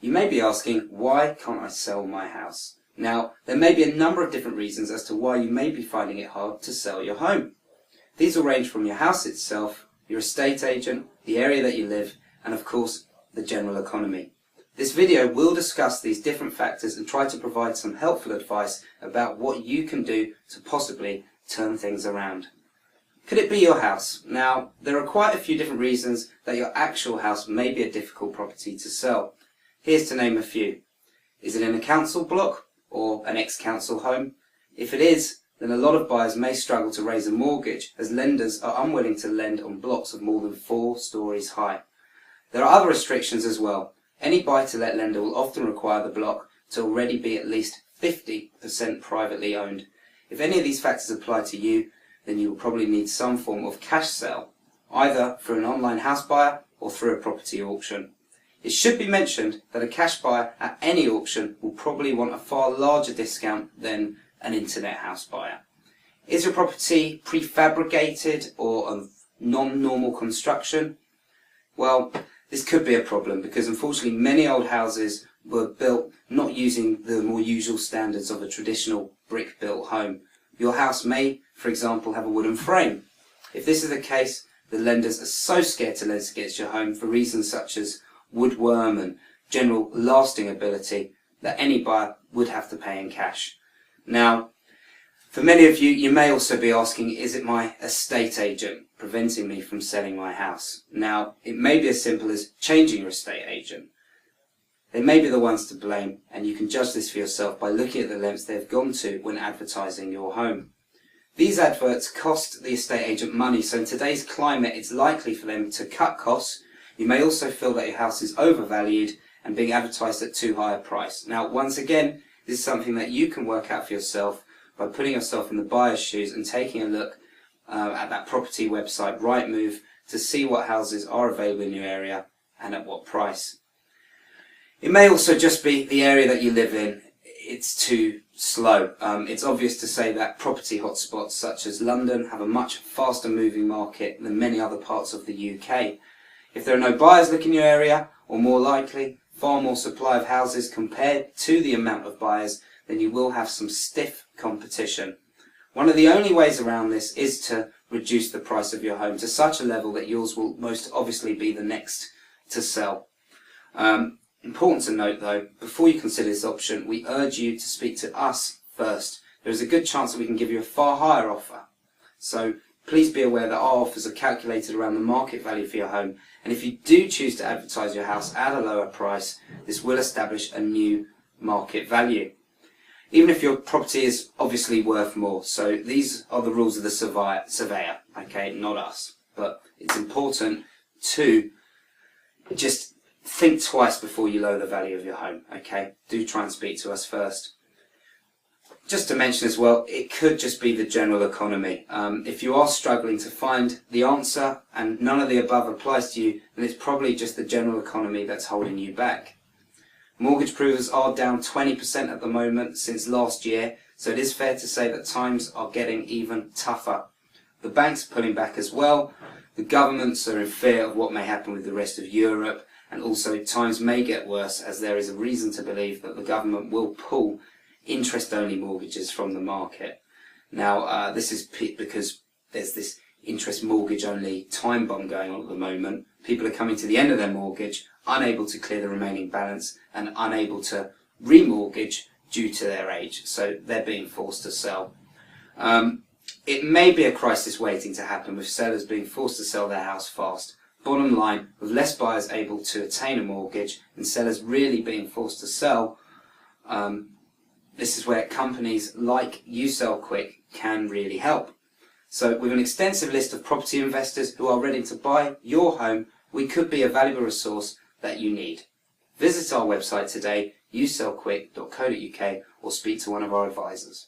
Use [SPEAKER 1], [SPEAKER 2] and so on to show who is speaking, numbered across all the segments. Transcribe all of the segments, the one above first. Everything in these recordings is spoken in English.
[SPEAKER 1] You may be asking, why can't I sell my house? Now, there may be a number of different reasons as to why you may be finding it hard to sell your home. These will range from your house itself, your estate agent, the area that you live, and of course, the general economy. This video will discuss these different factors and try to provide some helpful advice about what you can do to possibly turn things around. Could it be your house? Now, there are quite a few different reasons that your actual house may be a difficult property to sell. Here's to name a few. Is it in a council block or an ex-council home? If it is, then a lot of buyers may struggle to raise a mortgage as lenders are unwilling to lend on blocks of more than 4 stories high. There are other restrictions as well. Any buy-to-let lender will often require the block to already be at least 50% privately owned. If any of these factors apply to you, then you will probably need some form of cash sale, either through an online house buyer or through a property auction. It should be mentioned that a cash buyer at any auction will probably want a far larger discount than an internet house buyer. Is your property prefabricated or of non-normal construction? Well, this could be a problem because unfortunately many old houses were built not using the more usual standards of a traditional brick-built home. Your house may, for example, have a wooden frame. If this is the case, the lenders are so scared to lend against your home for reasons such as woodworm and general lasting ability that any buyer would have to pay in cash. Now, for many of you, you may also be asking, is it my estate agent preventing me from selling my house? Now, it may be as simple as changing your estate agent. They may be the ones to blame, and you can judge this for yourself by looking at the lengths they've gone to when advertising your home. These adverts cost the estate agent money, so in today's climate it's likely for them to cut costs. You may also feel that your house is overvalued and being advertised at too high a price. Now, once again, this is something that you can work out for yourself by putting yourself in the buyer's shoes and taking a look at that property website, Rightmove, to see what houses are available in your area and at what price. It may also just be the area that you live in. It's too slow. It's obvious to say that property hotspots such as London have a much faster moving market than many other parts of the UK. If there are no buyers looking in your area, or more likely, far more supply of houses compared to the amount of buyers, then you will have some stiff competition. One of the only ways around this is to reduce the price of your home to such a level that yours will most obviously be the next to sell. Important to note though, before you consider this option, we urge you to speak to us first. There is a good chance that we can give you a far higher offer. So please be aware that our offers are calculated around the market value for your home, and if you do choose to advertise your house at a lower price, this will establish a new market value. Even if your property is obviously worth more. So these are the rules of the surveyor, okay, not us. But it's important to just think twice before you lower the value of your home, okay? Do try and speak to us first. Just to mention as well, it could just be the general economy. If you are struggling to find the answer and none of the above applies to you, then it's probably just the general economy that's holding you back. Mortgage approvals are down 20% at the moment since last year, so it is fair to say that times are getting even tougher. The banks are pulling back as well, the governments are in fear of what may happen with the rest of Europe, and also times may get worse as there is a reason to believe that the government will pull interest-only mortgages from the market. Now, this is because there's this interest mortgage-only time bomb going on at the moment. People are coming to the end of their mortgage, unable to clear the remaining balance and unable to remortgage due to their age, so they're being forced to sell. It may be a crisis waiting to happen with sellers being forced to sell their house fast. Bottom line, with less buyers able to attain a mortgage and sellers really being forced to sell, this is where companies like YouSellQuick can really help. So with an extensive list of property investors who are ready to buy your home, we could be a valuable resource that you need. Visit our website today, yousellquick.co.uk, or speak to one of our advisors.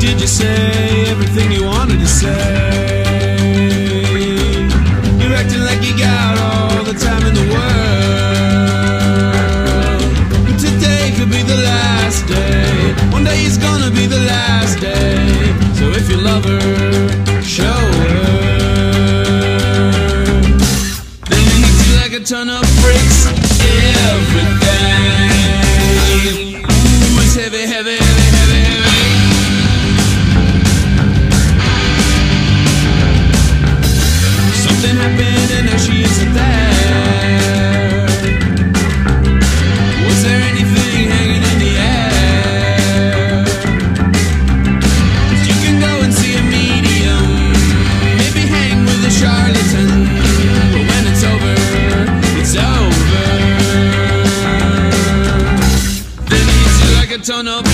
[SPEAKER 2] Did you say everything you wanted to say? You're acting like you got all the time in the world. ton of